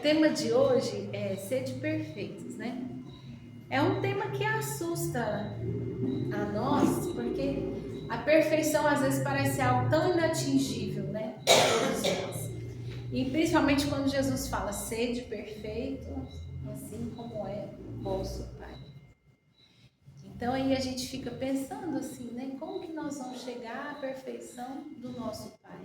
tema de hoje é sede perfeitos, né? É um tema que assusta a nós, porque a perfeição às vezes parece algo tão inatingível, né? Para todos nós. E principalmente quando Jesus fala sede perfeito, assim como é o vosso Pai. Então aí a gente fica pensando assim, né? Como que nós vamos chegar à perfeição do nosso Pai?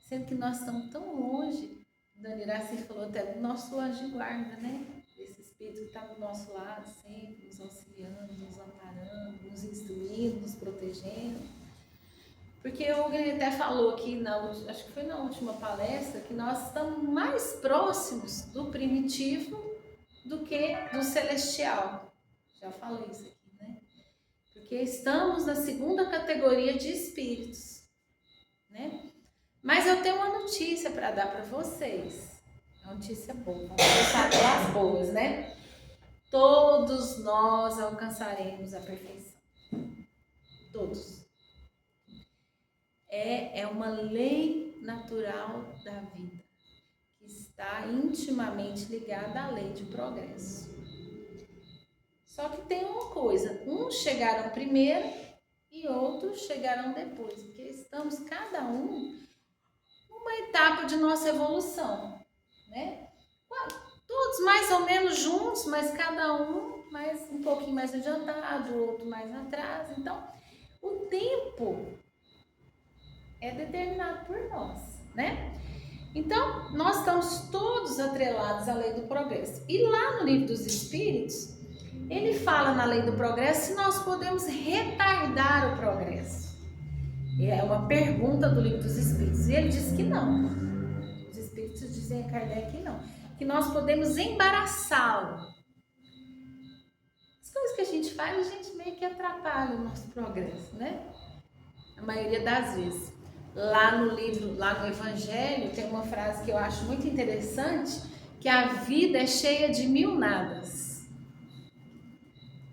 Sendo que nós estamos tão longe. Dani Iraci falou até do nosso anjo de guarda, né? Esse Espírito que está do nosso lado sempre, nos auxiliando, nos amparando, nos instruindo, nos protegendo. Porque o Glenn até falou aqui, acho que foi na última palestra, que nós estamos mais próximos do primitivo do que do celestial. Já falei isso aqui, né? Porque estamos na segunda categoria de espíritos, né? Mas eu tenho uma notícia para dar para vocês. Uma notícia boa. Vamos começar pelas boas, né? Todos nós alcançaremos a perfeição. Todos. É uma lei natural da vida, que está intimamente ligada à lei de progresso. Só que tem uma coisa, uns chegaram primeiro e outros chegarão depois, porque estamos cada um numa etapa de nossa evolução, né? Todos mais ou menos juntos, mas cada um um pouquinho mais adiantado, o outro mais atrás. Então, o tempo é determinado por nós, né? Então, nós estamos todos atrelados à lei do progresso. E lá no Livro dos Espíritos, ele fala na lei do progresso se nós podemos retardar o progresso. É uma pergunta do Livro dos Espíritos. E ele diz que não. Os Espíritos dizem a Kardec que não. Que nós podemos embaraçá-lo. As coisas que a gente faz, a gente meio que atrapalha o nosso progresso, né? A maioria das vezes. Lá no livro, lá no Evangelho, tem uma frase que eu acho muito interessante, que a vida é cheia de mil nadas.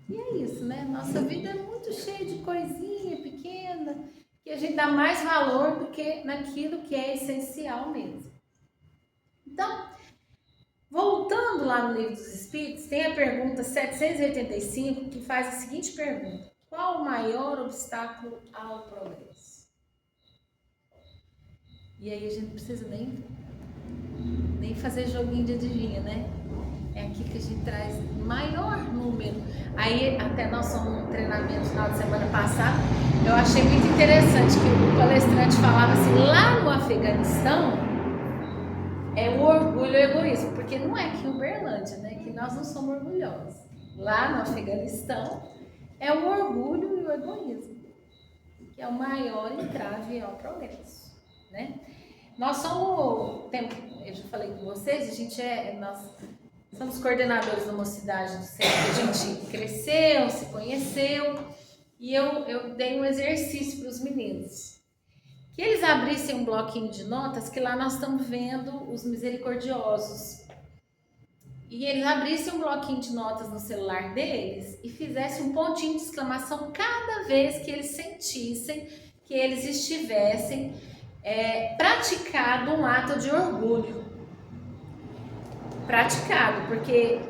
E é isso, né? Nossa vida é muito cheia de coisinha pequena, que a gente dá mais valor do que naquilo que é essencial mesmo. Então, voltando lá no Livro dos Espíritos, tem a pergunta 785, que faz a seguinte pergunta: qual o maior obstáculo ao progresso? E aí a gente não precisa nem fazer joguinho de adivinha, né? É aqui que a gente traz maior número. Aí até nós somos num treinamento no final de semana passado, eu achei muito interessante que o palestrante falava assim, lá no Afeganistão é o orgulho e o egoísmo, porque não é que em Uberlândia, né? Que nós não somos orgulhosos. Lá no Afeganistão é o orgulho e o egoísmo, que é o maior entrave ao progresso, né? Nós somos, eu já falei com vocês, nós somos coordenadores de uma cidade do centro, a gente cresceu, se conheceu, e eu dei um exercício para os meninos, que eles abrissem um bloquinho de notas, que lá nós estamos vendo os misericordiosos, e eles abrissem um bloquinho de notas no celular deles e fizessem um pontinho de exclamação cada vez que eles sentissem que eles estivessem praticado um ato de orgulho. Praticado, porque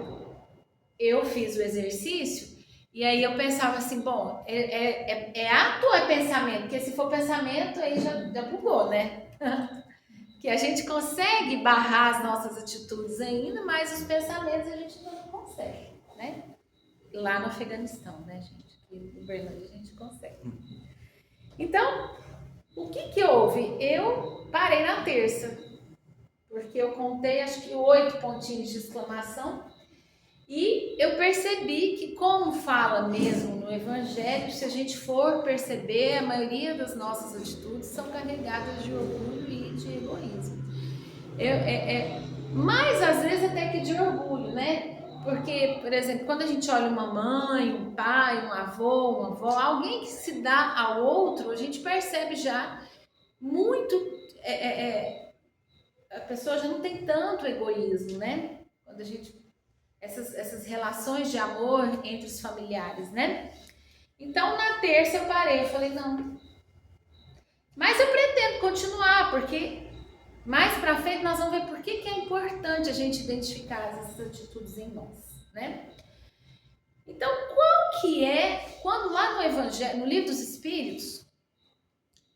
eu fiz o exercício e aí eu pensava assim, bom, é ato ou é pensamento? Porque se for pensamento, aí já bugou, né? Que a gente consegue barrar as nossas atitudes ainda, mas os pensamentos a gente não consegue, né? Lá no Afeganistão, né, gente? Aqui em Uberlândia a gente consegue. Então, o que houve? Eu parei na terça, porque eu contei acho que 8 pontinhos de exclamação e eu percebi que, como fala mesmo no Evangelho, se a gente for perceber, a maioria das nossas atitudes são carregadas de orgulho e de egoísmo. Mais às vezes até que de orgulho, né? Porque, por exemplo, quando a gente olha uma mãe, um pai, um avô, uma avó, alguém que se dá ao outro, a gente percebe já muito, a pessoa já não tem tanto egoísmo, né? Quando a gente, essas relações de amor entre os familiares, né? Então, na terça eu parei, eu falei, não. Mas eu pretendo continuar, porque mais pra frente nós vamos ver por que é importante importante a gente identificar essas atitudes em nós, né? Então, qual que é, quando lá no Evangelho, no Livro dos Espíritos,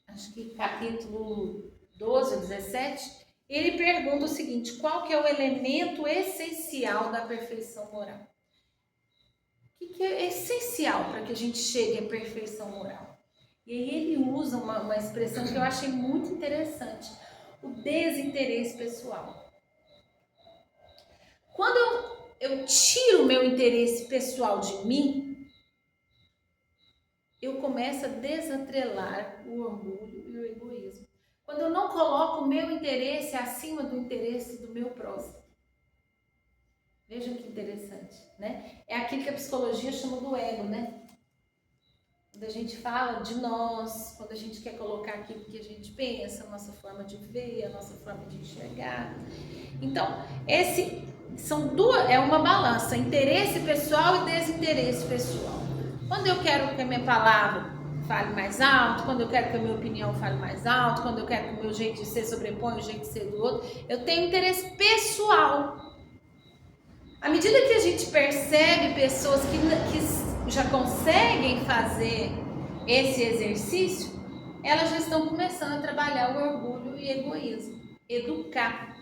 acho que capítulo 12 ou 17, ele pergunta o seguinte: qual que é o elemento essencial da perfeição moral? O que é essencial para que a gente chegue à perfeição moral? E aí ele usa uma expressão que eu achei muito interessante: o desinteresse pessoal. Quando eu tiro o meu interesse pessoal de mim, eu começo a desatrelar o orgulho e o egoísmo. Quando eu não coloco o meu interesse acima do interesse do meu próximo. Vejam que interessante, né? É aquilo que a psicologia chama do ego, né? Quando a gente fala de nós, quando a gente quer colocar aquilo que a gente pensa, a nossa forma de ver, a nossa forma de enxergar. Então, é uma balança, interesse pessoal e desinteresse pessoal. Quando eu quero que a minha palavra fale mais alto, quando eu quero que a minha opinião fale mais alto, quando eu quero que o meu jeito de ser sobreponha o jeito de ser do outro, eu tenho interesse pessoal. À medida que a gente percebe pessoas que já conseguem fazer esse exercício, elas já estão começando a trabalhar o orgulho e egoísmo, educar.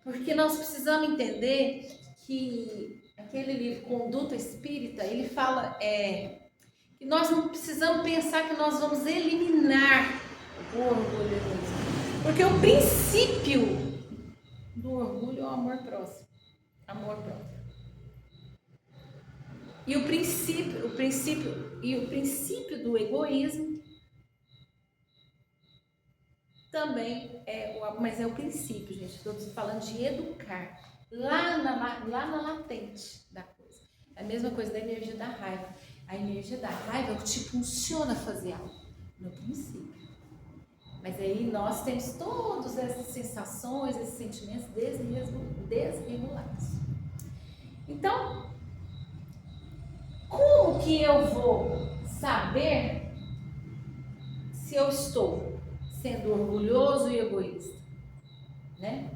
Porque nós precisamos entender que aquele livro Conduta Espírita, ele fala que nós não precisamos pensar que nós vamos eliminar o orgulho e o egoísmo. Porque o princípio do orgulho é o amor próximo. Amor próprio. E o princípio do egoísmo também mas é o princípio, gente. Estou falando de educar lá na latente da coisa. É a mesma coisa da energia da raiva. A energia da raiva é o que te impulsiona a fazer algo no princípio. Mas aí nós temos todas essas sensações, esses sentimentos desregulados. Então, como que eu vou saber se eu estou sendo orgulhoso e egoísta? Né?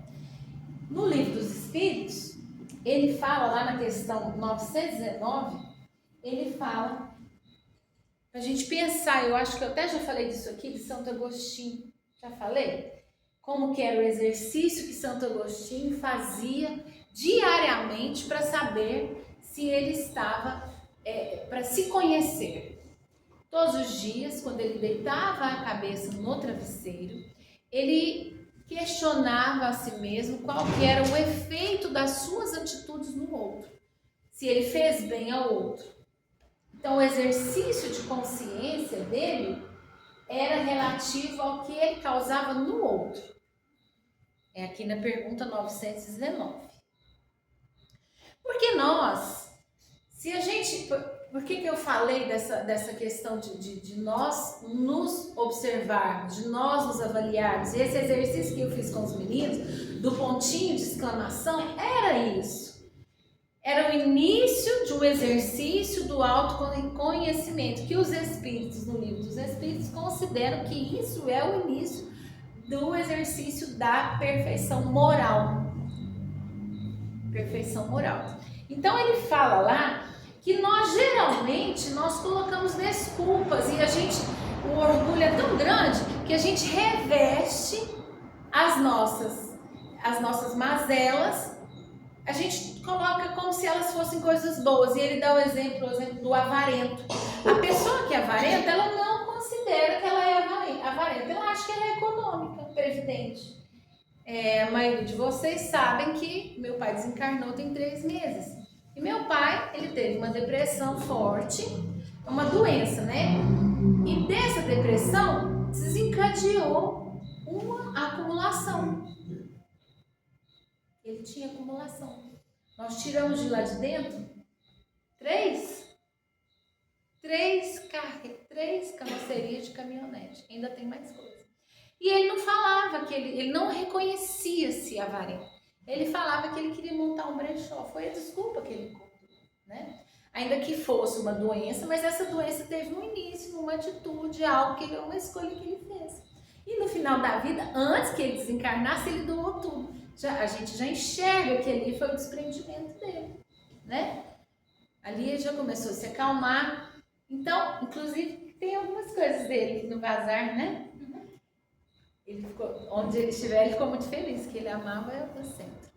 No Livro dos Espíritos, ele fala lá na questão 919, ele fala pra gente pensar, eu acho que eu até já falei disso aqui, de Santo Agostinho, já falei? Como que era o exercício que Santo Agostinho fazia diariamente para saber se ele estava, para se conhecer. Todos os dias, quando ele deitava a cabeça no travesseiro, ele questionava a si mesmo qual que era o efeito das suas atitudes no outro, se ele fez bem ao outro. Então, o exercício de consciência dele era relativo ao que ele causava no outro. É aqui na pergunta 919. Porque nós, se a gente... Por que eu falei dessa questão de nós nos observarmos, de nós nos avaliarmos? Esse exercício que eu fiz com os meninos, do pontinho de exclamação, era isso. Era o início de um exercício do autoconhecimento, que os espíritos, no Livro dos Espíritos, consideram que isso é o início do exercício da perfeição moral. Perfeição moral. Então ele fala lá que nós geralmente colocamos desculpas e o orgulho é tão grande que a gente reveste as nossas mazelas, a gente coloca como se elas fossem coisas boas. E ele dá o exemplo do avarento. A pessoa que é avarenta, ela não considera que ela é avarenta, ela acha que ela é econômica, previdente. A maioria de vocês sabem que meu pai desencarnou tem 3 meses. E meu pai, ele teve uma depressão forte, uma doença, né? E dessa depressão desencadeou uma acumulação. Ele tinha acumulação. Nós tiramos de lá de dentro 3 carrocerias de caminhonete. Ainda tem mais coisa. E ele não falava que ele não reconhecia-se avarento. Ele falava que ele queria montar um brechó. Foi a desculpa que ele contou, né? Ainda que fosse uma doença, mas essa doença teve um início, uma atitude, uma escolha que ele fez. E no final da vida, antes que ele desencarnasse, ele doou tudo. a gente já enxerga que ali foi o desprendimento dele, né? Ali ele já começou a se acalmar. Então, inclusive, tem algumas coisas dele no bazar, né? Ele ficou, onde ele estiver, ele ficou muito feliz, que ele amava o centro.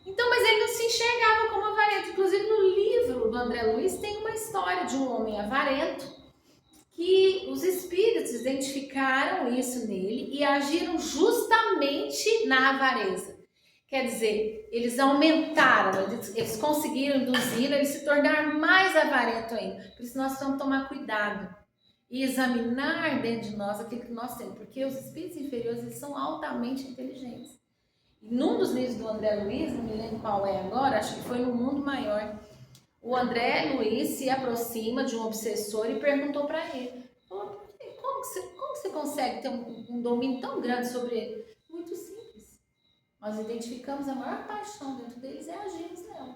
Então, mas ele não se enxergava como avarento. Inclusive, no livro do André Luiz tem uma história de um homem avarento que os espíritos identificaram isso nele e agiram justamente na avareza. Quer dizer, eles aumentaram, eles conseguiram induzir ele se tornar mais avarento ainda. Por isso nós precisamos tomar cuidado e examinar dentro de nós aquilo que nós temos, porque os espíritos inferiores eles são altamente inteligentes. E num dos livros do André Luiz, não me lembro qual é agora, acho que foi No Mundo Maior, o André Luiz se aproxima de um obsessor e perguntou para ele, como que você consegue ter um domínio tão grande sobre ele? Muito simples. Nós identificamos a maior paixão dentro deles é agirmos nela.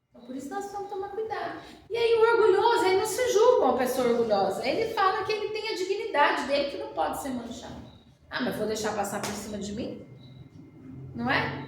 Então, por isso nós precisamos tomar cuidado. E aí o orgulhoso, ele não se julga uma pessoa orgulhosa. Ele fala que ele tem a dignidade dele que não pode ser manchada. Ah, mas vou deixar passar por cima de mim? Não é?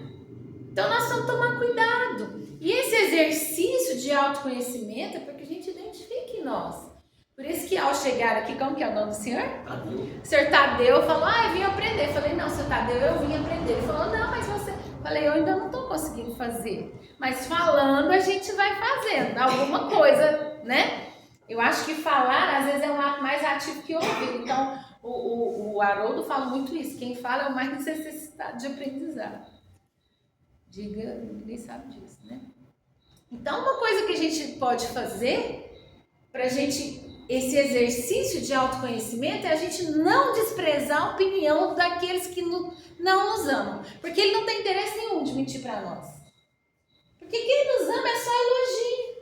Então nós precisamos tomar cuidado. E esse exercício de autoconhecimento é para que a gente identifique em nós. Por isso que ao chegar aqui, como que é o nome do senhor? Tadeu. O senhor Tadeu falou, eu vim aprender. Eu falei, não, senhor Tadeu, eu vim aprender. Ele falou, não, mas você... Eu falei, eu ainda não estou conseguindo fazer. Mas falando, a gente vai fazendo alguma coisa, né? Eu acho que falar, às vezes, é um ato mais ativo que ouvir. Então, o Haroldo fala muito isso. Quem fala é o mais necessitado de aprendizado. Diga, ninguém sabe disso, né? Então, uma coisa que a gente pode fazer para a gente, esse exercício de autoconhecimento, é a gente não desprezar a opinião daqueles que não nos amam. Porque ele não tem interesse nenhum de mentir para nós. Porque quem nos ama é só elogio.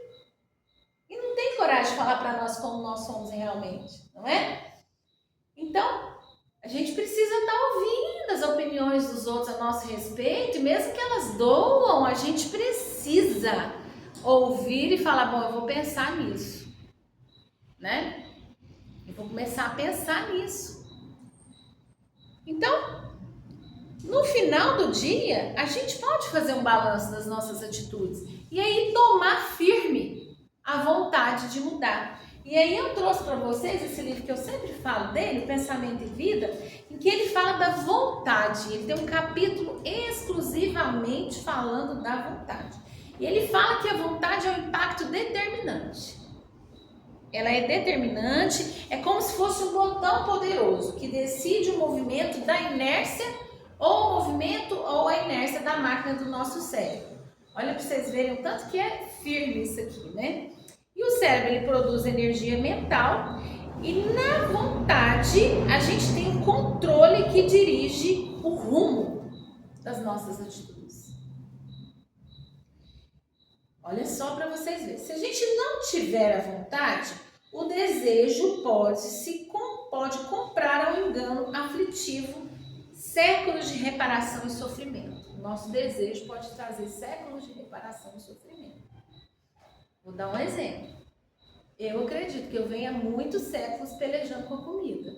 E não tem coragem de falar para nós como nós somos realmente, não é? Então, a gente precisa estar ouvindo as opiniões dos outros a nosso respeito, e mesmo que elas doam, a gente precisa ouvir e falar, bom, eu vou pensar nisso, né? Eu vou começar a pensar nisso. Então, no final do dia, a gente pode fazer um balanço das nossas atitudes e aí tomar firme a vontade de mudar. E aí eu trouxe para vocês esse livro que eu sempre falo dele, Pensamento e Vida, em que ele fala da vontade. Ele tem um capítulo exclusivamente falando da vontade. E ele fala que a vontade é um impacto determinante. Ela é determinante, é como se fosse um botão poderoso que decide o movimento da inércia ou o movimento ou a inércia da máquina do nosso cérebro. Olha para vocês verem o tanto que é firme isso aqui, né? E o cérebro, ele produz energia mental e na vontade a gente tem um controle que dirige o rumo das nossas atitudes. Olha só para vocês verem. Se a gente não tiver a vontade, o desejo pode comprar ao engano aflitivo séculos de reparação e sofrimento. O nosso desejo pode trazer séculos de reparação e sofrimento. Vou dar um exemplo. Eu acredito que eu venho há muitos séculos pelejando com a comida.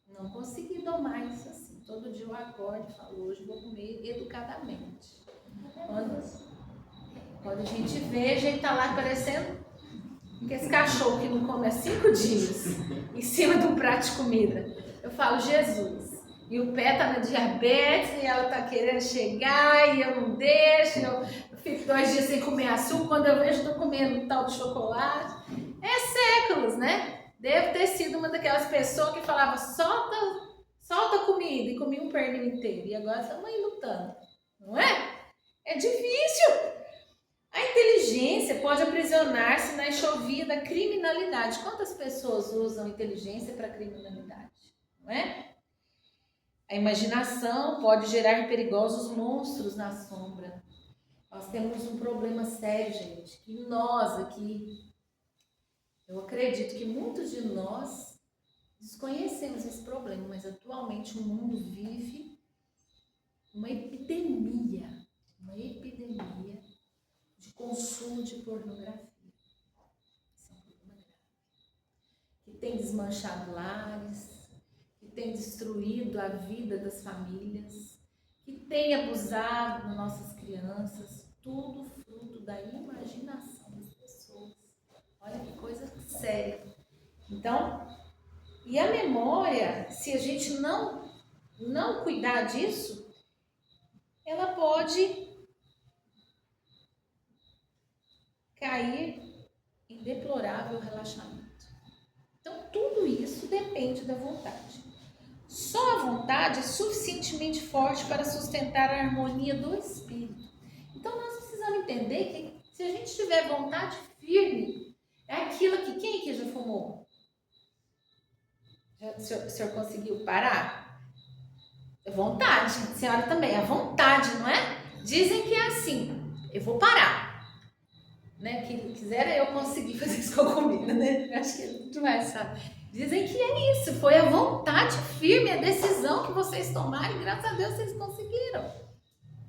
Não consegui domar isso assim. Todo dia eu acordo e falo, hoje vou comer educadamente. Quando a gente vê, a gente tá lá parecendo esse cachorro que não come há 5 dias em cima de um prato de comida. Eu falo, Jesus. E o pé tá na diabetes e ela tá querendo chegar e eu não deixo. Eu fico 2 dias sem comer açúcar. Quando eu vejo, eu tô comendo um tal de chocolate. É séculos, né? Devo ter sido uma daquelas pessoas que falava, solta a comida e comia um pernil inteiro. E agora estamos aí lutando, não é? É difícil. A inteligência pode aprisionar-se na enxovia da criminalidade. Quantas pessoas usam inteligência para criminalidade? Não é? A imaginação pode gerar perigosos monstros na sombra. Nós temos um problema sério, gente, que nós aqui, eu acredito que muitos de nós desconhecemos esse problema, mas atualmente o mundo vive uma epidemia de consumo de pornografia. Isso é um problema grave. Que tem desmanchado lares, que tem destruído a vida das famílias, que tem abusado das nossas crianças, tudo fruto da imaginação das pessoas. Olha que coisa séria. Então, e a memória, se a gente não cuidar disso, ela pode cair em deplorável relaxamento. Então, tudo isso depende da vontade. Só a vontade é suficientemente forte para sustentar a harmonia do espírito. Então, nós precisamos entender que se a gente tiver vontade firme, é aquilo que... Quem aqui já fumou? O senhor conseguiu parar? É vontade. A senhora também. É vontade, não é? Dizem que é assim. Eu vou parar. Né? Quem quiser eu conseguir fazer isso com a comida, né? Eu acho que é muito mais fácil. Dizem que é isso. Foi a vontade firme, a decisão que vocês tomaram e graças a Deus vocês conseguiram.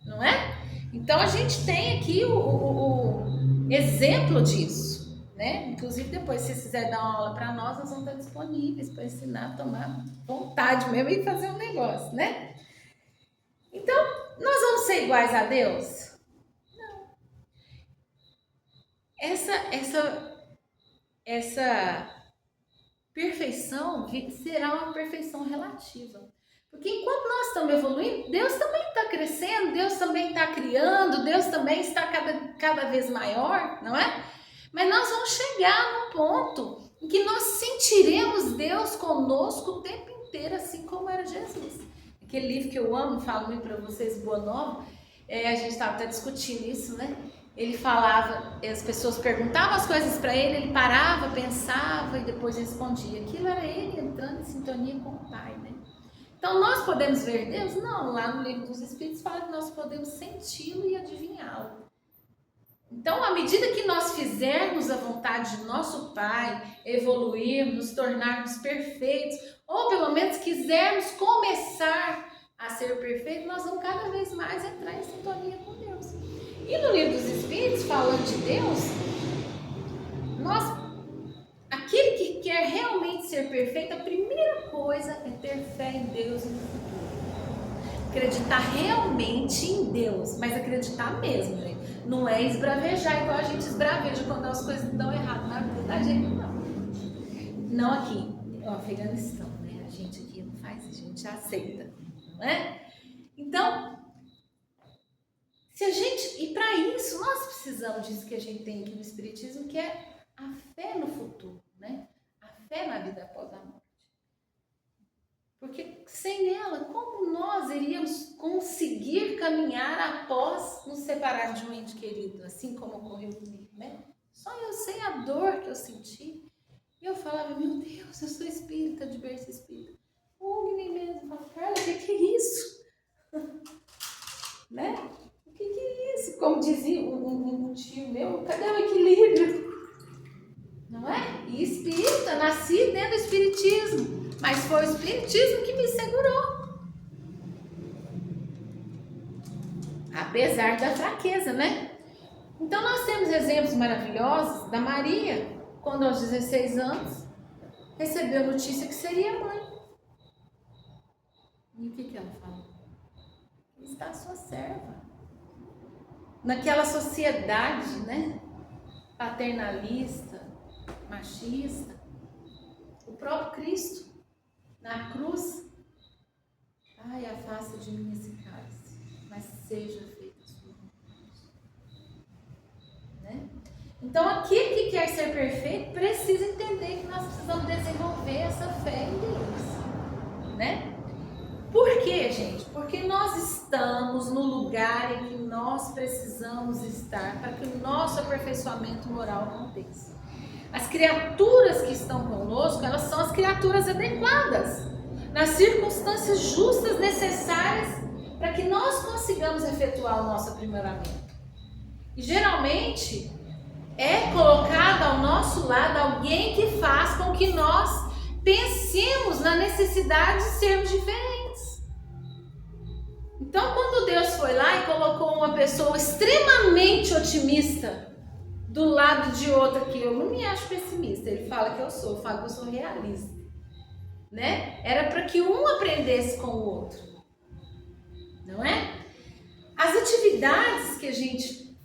Não é? Então a gente tem aqui o exemplo disso. Né? Inclusive depois, se vocês quiserem dar uma aula para nós vamos estar disponíveis para ensinar a tomar vontade mesmo e fazer um negócio, né? Então, nós vamos ser iguais a Deus? Não. Essa perfeição será uma perfeição relativa. Porque enquanto nós estamos evoluindo, Deus também está crescendo, Deus também está criando, Deus também está cada vez maior, não é? Mas nós vamos chegar num ponto em que nós sentiremos Deus conosco o tempo inteiro, assim como era Jesus. Aquele livro que eu amo, falo muito para vocês, Boa Nova, a gente estava até discutindo isso, né? Ele falava, as pessoas perguntavam as coisas para ele parava, pensava e depois respondia. Aquilo era ele entrando em sintonia com o Pai, né? Então nós podemos ver Deus? Não, lá no livro dos Espíritos fala que nós podemos senti-lo e adivinhá-lo. Então, à medida que nós fizermos a vontade de nosso Pai, evoluirmos, nos tornarmos perfeitos, ou pelo menos quisermos começar a ser perfeitos, nós vamos cada vez mais entrar em sintonia com Deus. E no livro dos Espíritos, falando de Deus, aquele que quer realmente ser perfeito, a primeira coisa é ter fé em Deus e no futuro. Acreditar realmente em Deus, mas acreditar mesmo, gente. Não é esbravejar igual a gente esbraveja quando as coisas dão errado na vida da gente, não. Não aqui, no Afeganistão, né? A gente aqui não faz isso, a gente aceita, não é? Então, e para isso nós precisamos disso que a gente tem aqui no Espiritismo, que é a fé no futuro, né? A fé na vida após a morte. Porque sem ela, como nós iríamos conseguir caminhar após nos separar de um ente querido, assim como ocorreu comigo, né? Só eu sei a dor que eu senti. E eu falava, meu Deus, eu sou espírita, de berço espírita. O Ugni mesmo falava, Carla, o que é isso? Né? O que é isso? Como dizia um tio meu, cadê o equilíbrio? Não é? E espírita, nasci dentro do espiritismo. Mas foi o espiritismo que me segurou. Apesar da fraqueza, né? Então nós temos exemplos maravilhosos da Maria, quando aos 16 anos, recebeu a notícia que seria mãe. E o que ela falou? Está sua serva. Naquela sociedade, né? Paternalista, machista, o próprio Cristo na cruz, ai, afasta de mim esse cálice, mas seja feita a sua vontade. Né? Então, aquele que quer ser perfeito precisa entender que nós precisamos desenvolver essa fé em Deus. Né? Por quê, gente? Porque nós estamos no lugar em que nós precisamos estar para que o nosso aperfeiçoamento moral aconteça. As criaturas que estão conosco, elas são as criaturas adequadas, nas circunstâncias justas necessárias para que nós consigamos efetuar o nosso aprimoramento. E geralmente é colocado ao nosso lado alguém que faz com que nós pensemos na necessidade de sermos diferentes. Então, quando Deus foi lá e colocou uma pessoa extremamente otimista do lado de outra, que eu não me acho pessimista, ele fala que eu sou, eu falo que eu sou realista, né? Era para que um aprendesse com o outro. não é? As atividades que a gente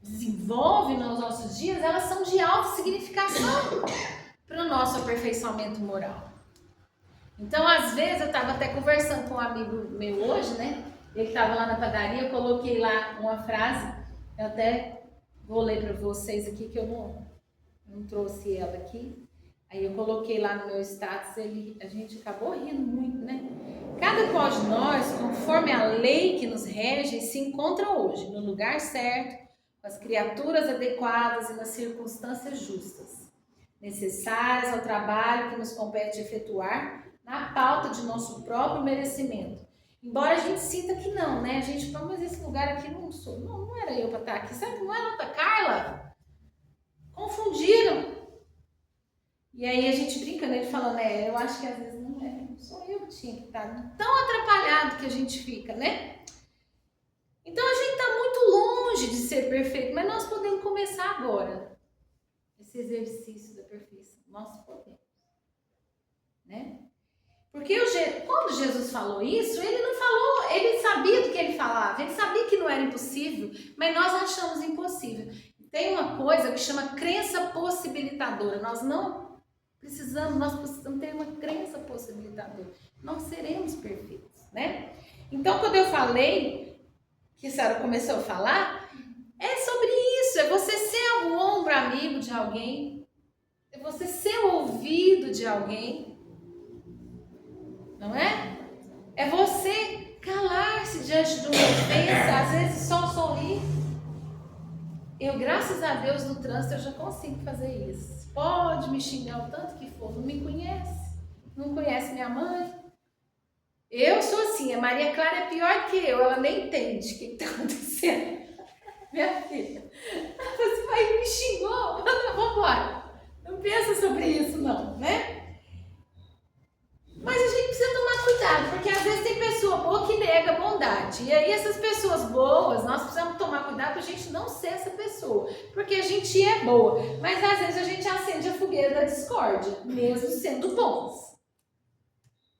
desenvolve nos nossos dias, elas são de alta significação para o nosso aperfeiçoamento moral. Então, às vezes, eu estava até conversando com um amigo meu hoje, né? Ele estava lá na padaria, eu coloquei lá uma frase, eu até vou ler para vocês aqui, que eu não trouxe ela aqui. Aí eu coloquei lá no meu status, a gente acabou rindo muito, né? Cada qual de nós, conforme a lei que nos rege, se encontra hoje no lugar certo, com as criaturas adequadas e nas circunstâncias justas, necessárias ao trabalho que nos compete efetuar, na pauta de nosso próprio merecimento. Embora a gente sinta que não, né? A gente fala, mas esse lugar aqui não era eu para estar aqui. Sabe que não era outra Carla? Confundiram. E aí a gente brinca, né? Ele falando, eu acho que às vezes não é. Só eu que tinha que estar tão atrapalhado que a gente fica, né? Então a gente está muito longe de ser perfeito, mas nós podemos começar agora. Esse exercício da perfeição. Nós podemos. Né? Porque quando Jesus falou isso, ele não falou, ele sabia do que ele falava, ele sabia que não era impossível, mas nós achamos impossível. Tem uma coisa que chama crença possibilitadora. Nós precisamos ter uma crença possibilitadora. Nós seremos perfeitos, né? Então, quando eu falei, que a Sara começou a falar, é sobre isso, é você ser o ombro amigo de alguém, é você ser o ouvido de alguém, não é? É você calar-se diante de uma ofensa, às vezes só sorrir. Eu, graças a Deus, no trânsito eu já consigo fazer isso. Pode me xingar o tanto que for, não me conhece, não conhece minha mãe. Eu sou assim, a Maria Clara é pior que eu, ela nem entende o que está acontecendo. Minha filha, você vai me xingou, vamos embora. Não pensa sobre isso não, né? Mas a gente precisa tomar cuidado, porque às vezes tem pessoa boa que nega a bondade. E aí essas pessoas boas, nós precisamos tomar cuidado para a gente não ser essa pessoa. Porque a gente é boa, mas às vezes a gente acende a fogueira da discórdia, mesmo sendo bons.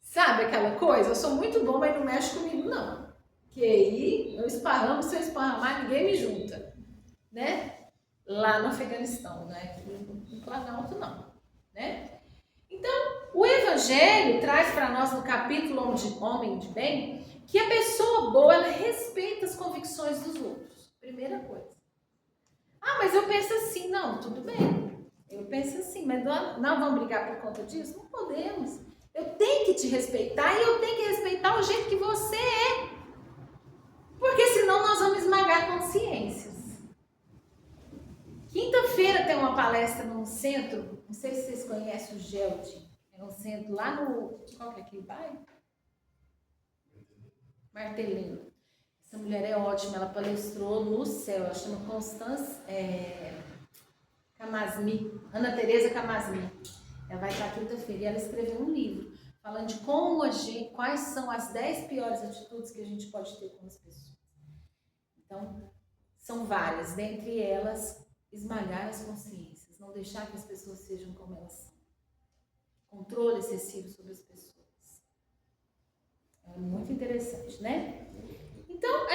Sabe aquela coisa? Eu sou muito bom, mas não mexe comigo não. Que aí eu esparramo, se eu esparramar, ninguém me junta. Né? Lá no Afeganistão, né? Aqui no Planalto não. Né? Então, o Evangelho traz para nós no capítulo Homem de Bem que a pessoa boa, ela respeita as convicções dos outros. Primeira coisa. Ah, mas eu penso assim. Não, tudo bem. Eu penso assim, mas não vamos brigar por conta disso? Não podemos. Eu tenho que te respeitar e eu tenho que respeitar o jeito que você é. Porque senão nós vamos esmagar consciências. Quinta-feira tem uma palestra num centro, não sei se vocês conhecem o GELD, é um centro lá no, qual que é aquele bairro? Martelino. Essa mulher é ótima, ela palestrou no céu, ela chama Constance Camasmi, Ana Tereza Camasmi. Ela vai estar quinta-feira e ela escreveu um livro falando de quais são as 10 piores atitudes que a gente pode ter com as pessoas. Então, são várias, dentre elas, esmagar as consciências, não deixar que as pessoas sejam como elas são. Controle excessivo sobre as pessoas. É muito interessante, né? Então,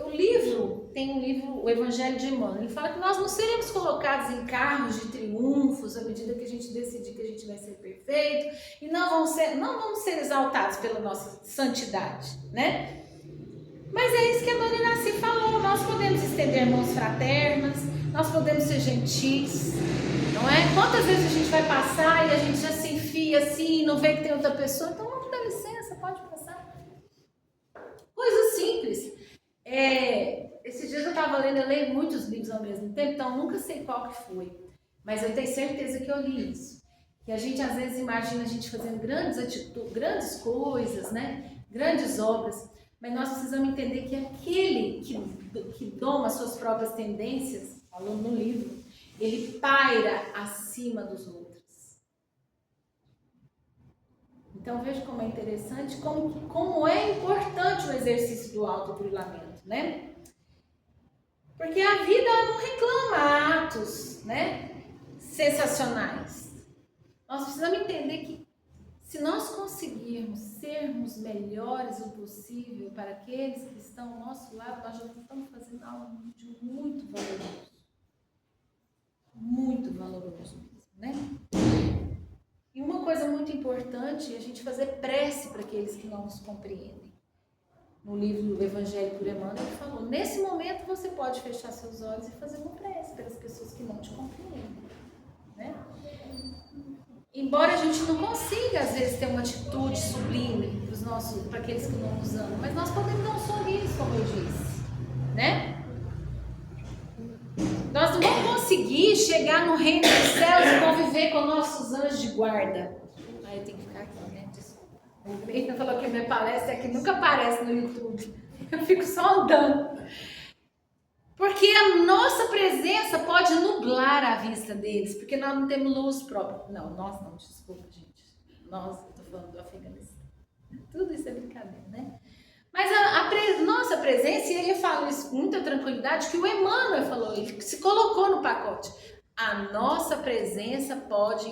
o livro, tem um livro, o Evangelho de Emmanuel, ele fala que nós não seremos colocados em carros de triunfos à medida que a gente decidir que a gente vai ser perfeito e não vamos ser exaltados pela nossa santidade, né? Mas é isso que a Dona Iraci falou, nós podemos estender mãos fraternas, nós podemos ser gentis, não é? Quantas vezes a gente vai passar e a gente já se enfia assim, não vê que tem outra pessoa, então vamos dar licença, pode passar. Coisa simples. Esses dias eu estava lendo, eu leio muitos livros ao mesmo tempo, então nunca sei qual que foi, mas eu tenho certeza que eu li isso. Que a gente às vezes imagina a gente fazendo grandes coisas, né? Grandes obras, mas nós precisamos entender que aquele que doma suas próprias tendências, falou no livro, ele paira acima dos outros. Então veja como é interessante, como é importante o exercício do autoburilamento, né? Porque a vida não reclama atos, né, sensacionais. Nós precisamos entender que Se nós conseguirmos sermos melhores o possível para aqueles que estão ao nosso lado, nós já estamos fazendo algo de muito valoroso mesmo, né? E uma coisa muito importante é a gente fazer prece para aqueles que não nos compreendem. No livro do Evangelho por Emmanuel, ele falou, nesse momento você pode fechar seus olhos e fazer uma prece para as pessoas que não te compreendem, né? Embora a gente não consiga, às vezes, ter uma atitude sublime para aqueles que não nos amam, mas nós podemos dar um sorriso, como eu disse, né? Nós não vamos conseguir chegar no reino dos céus e conviver com nossos anjos de guarda. Aí eu tenho que ficar aqui, né? Desculpa. O Brenda falou que a minha palestra aqui nunca aparece no YouTube. Eu fico só andando. Porque a nossa presença pode nublar a vista deles, porque nós não temos luz própria. Não, nós não, desculpa, gente. Nós, eu estou falando do Afeganistão. Tudo isso é brincadeira, né? Mas nossa presença, e ele fala isso com muita tranquilidade, que o Emmanuel falou, ele se colocou no pacote. A nossa presença pode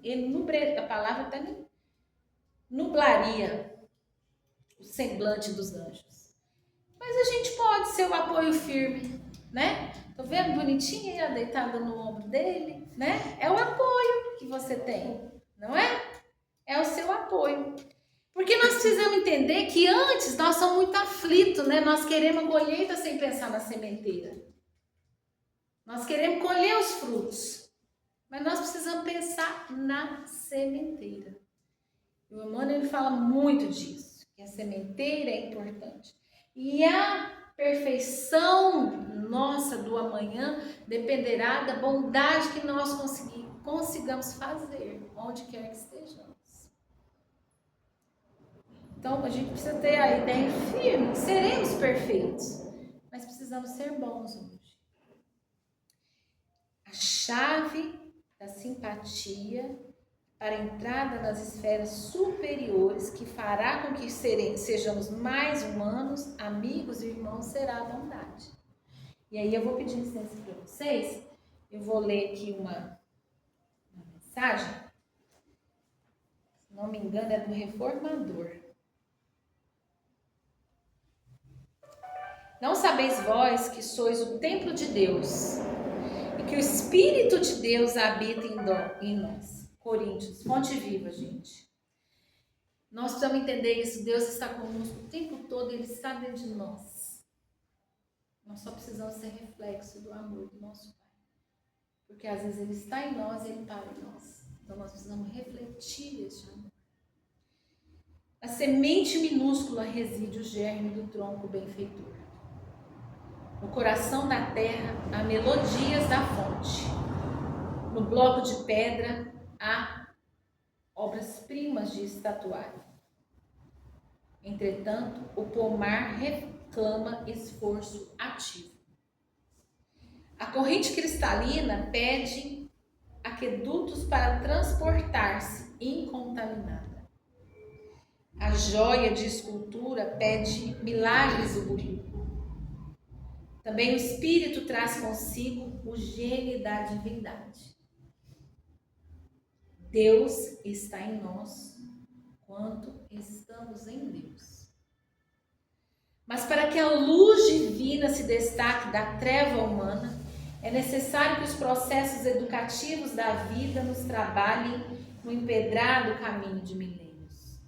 enubrar, a palavra até nublaria o semblante dos anjos. Mas a gente pode ser o apoio firme, né? Tô vendo bonitinha ela deitada no ombro dele, né? É o apoio que você tem, não é? É o seu apoio. Porque nós precisamos entender que antes nós somos muito aflitos, né? Nós queremos a colheita sem pensar na sementeira. Nós queremos colher os frutos. Mas nós precisamos pensar na sementeira. O Emmanuel ele fala muito disso, que a sementeira é importante. E a perfeição nossa do amanhã dependerá da bondade que nós consigamos fazer, onde quer que estejamos. Então, a gente precisa ter a ideia firme, seremos perfeitos, mas precisamos ser bons hoje. A chave da simpatia para a entrada nas esferas superiores, que fará com que sejamos mais humanos, amigos e irmãos, será a bondade. E aí eu vou pedir licença para vocês, eu vou ler aqui uma mensagem, se não me engano é do Reformador. Não sabeis vós que sois o templo de Deus e que o Espírito de Deus habita em nós. Coríntios, fonte viva, gente. Nós precisamos entender isso. Deus está conosco o tempo todo, Ele está dentro de nós. Nós só precisamos ser reflexo do amor do nosso Pai. Porque às vezes Ele está em nós e Ele para em nós. Então nós precisamos refletir esse amor. Na semente minúscula reside o germe do tronco benfeitor. No coração da terra há melodias da fonte. No bloco de pedra há obras-primas de estatuário. Entretanto, o pomar reclama esforço ativo. A corrente cristalina pede aquedutos para transportar-se incontaminada. A joia de escultura pede milagres uburim. Também o Espírito traz consigo o gênio da divindade. Deus está em nós quanto estamos em Deus. Mas para que a luz divina se destaque da treva humana, é necessário que os processos educativos da vida nos trabalhem no empedrado caminho de milênios.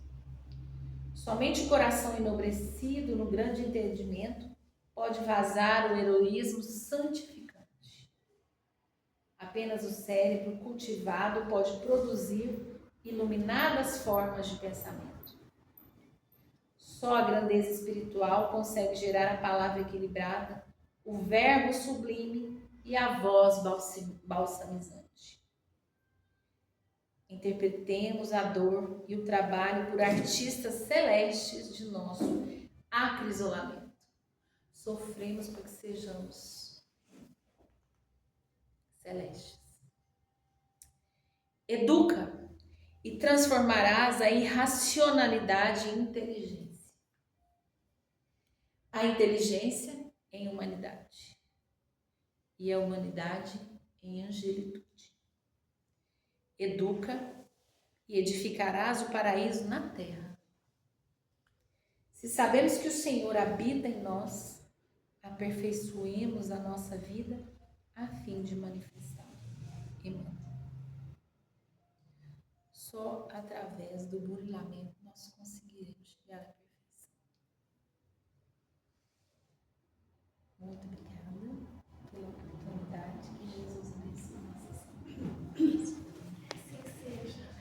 Somente o coração enobrecido no grande entendimento pode vazar o heroísmo santificante. Apenas o cérebro cultivado pode produzir iluminadas formas de pensamento. Só a grandeza espiritual consegue gerar a palavra equilibrada, o verbo sublime e a voz balsamizante. Interpretemos a dor e o trabalho por artistas celestes de nosso acrisolamento. Sofremos para que sejamos celestes. Educa e transformarás a irracionalidade em inteligência. A inteligência em humanidade. E a humanidade em angelitude. Educa e edificarás o paraíso na terra. Se sabemos que o Senhor habita em nós, aperfeiçoemos a nossa vida a fim de manifestar. Emmanuel. Só através do burilamento